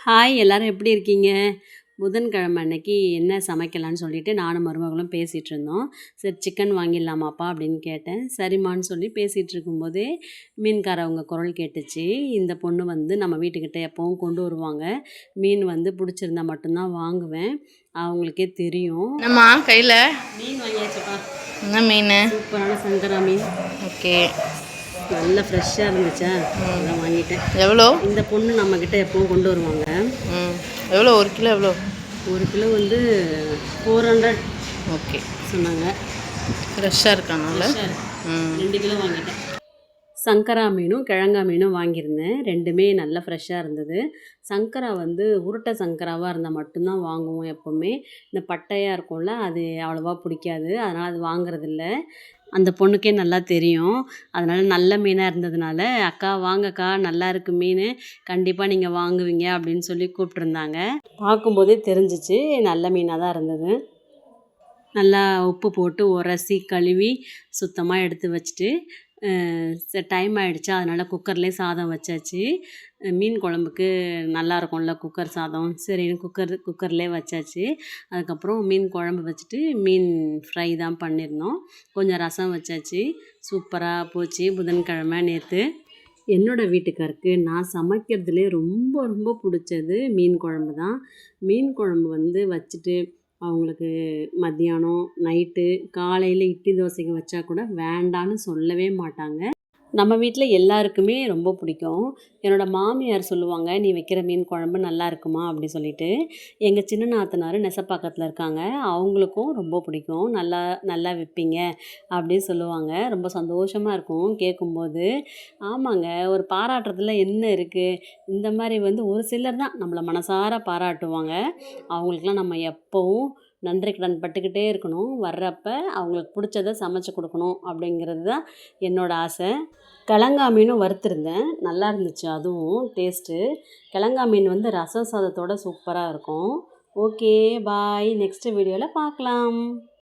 Hi எல்லாரும் எப்படி இருக்கீங்க? புதன்கிழமை அன்னைக்கு என்ன சமைக்கலான்னு சொல்லிட்டு நானும் மருமகளும் பேசிகிட்டு இருந்தோம். சரி சிக்கன் வாங்கிடலாமாப்பா அப்படின்னு கேட்டேன். சரிம்மான்னு சொல்லி பேசிகிட்டு இருக்கும்போதே மீன்காரவங்க குரல் கேட்டுச்சு. இந்த பொண்ணு வந்து நம்ம வீட்டுக்கிட்ட எப்பவும் கொண்டு வருவாங்க. மீன் வந்து பிடிச்சிருந்தா மட்டும்தான் வாங்குவேன். அவங்களுக்கே தெரியும். என்னம்மா கையில் மீன் வாங்கியாச்சுப்பா. என்ன மீன்? சூப்பரான சங்கரா மீன். ஓகே, நல்லா ஃப்ரெஷ்ஷாக இருந்துச்சா, அதான் வாங்கிட்டேன். எவ்வளோ? இந்த பொண்ணு நம்மக்கிட்ட எப்பவும் கொண்டு வருவாங்க. எவ்வளோ? 1 கிலோ எவ்வளோ? 1 கிலோ வந்து 400 ஓகே சொன்னாங்க. ஃப்ரெஷ்ஷாக இருக்கானால 2 கிலோ வாங்கிட்டேன். சங்கரா மீனும் கிழங்கா மீனும் வாங்கியிருந்தேன். 2மே நல்லா ஃப்ரெஷ்ஷாக இருந்தது. சங்கரா வந்து உருட்டை சங்கராவாக இருந்தால் மட்டும்தான் வாங்குவோம் எப்போவுமே. இந்த பட்டையாக இருக்கும்ல, அது அவ்வளோவா பிடிக்காது. அதனால் அது வாங்குறதில்ல. அந்த பொண்ணுக்கே நல்லா தெரியும். அதனால் நல்ல மீனாக இருந்ததுனால, "அக்கா வாங்கக்கா, நல்லா இருக்கு மீன். கண்டிப்பாக நீங்கள் வாங்குவீங்க" அப்படின்னு சொல்லி கூப்பிட்ருந்தாங்க. பார்க்கும்போதே தெரிஞ்சிச்சு நல்ல மீனாக தான் இருந்தது. நல்லா உப்பு போட்டு உரசி கழுவி சுத்தமாக எடுத்து வச்சுட்டு டைம் ஆகிடுச்சா, அதனால் குக்கர்லேயே சாதம் வச்சாச்சு. மீன் குழம்புக்கு நல்லா இருக்கும்ல குக்கர் சாதம், சரின்னு குக்கர்லேயே வச்சாச்சு. அதுக்கப்புறம் மீன் குழம்பு வச்சுட்டு மீன் ஃப்ரை தான் பண்ணியிருந்தோம். கொஞ்சம் ரசம் வச்சாச்சு. சூப்பராக போச்சு புதன்கிழமை நேற்று. என்னோடய வீட்டுக்காருக்கு நான் சமைக்கிறதுலே ரொம்ப ரொம்ப பிடிச்சது மீன் குழம்பு தான். மீன் குழம்பு வந்து வச்சுட்டு அவங்களுக்கு மத்தியானம், நைட்டு, காலையில் இட்லி தோசைக்கு வச்சா கூட வேண்டான்னு சொல்லவே மாட்டாங்க. நம்ம வீட்டில் எல்லாருக்குமே ரொம்ப பிடிக்கும். என்னோடய மாமியார் சொல்லுவாங்க, "நீ வைக்கிற மீன் குழம்பு நல்லா இருக்குமா?" அப்படி சொல்லிட்டு. எங்கள் சின்ன நாத்தனார் நெசப்பாக்கத்தில் இருக்காங்க. அவங்களுக்கும் ரொம்ப பிடிக்கும். "நல்லா நல்லா வைப்பீங்க" அப்படின்னு சொல்லுவாங்க. ரொம்ப சந்தோஷமாக இருக்கும் கேட்கும்போது. ஆமாங்க, ஒரு பாராட்டுறதுல என்ன இருக்குது? இந்த மாதிரி வந்து ஒரு சிலர் தான் நம்மளை மனசார பாராட்டுவாங்க. அவங்களுக்கெல்லாம் நம்ம எப்போவும் நன்றி கடன் பட்டுக்கிட்டே இருக்கணும். வர்றப்ப அவங்களுக்கு பிடிச்சத சமைச்சு கொடுக்கணும் அப்படிங்கிறது தான் என்னோடய ஆசை. கிழங்கா மீனும் வறுத்துருந்தேன். நல்லா இருந்துச்சு அதுவும் டேஸ்ட்டு. கிழங்கா மீன் வந்து ரசம் சாதத்தோட சூப்பராக இருக்கும். ஓகே, பாய். நெக்ஸ்ட் வீடியோவில் பார்க்கலாம்.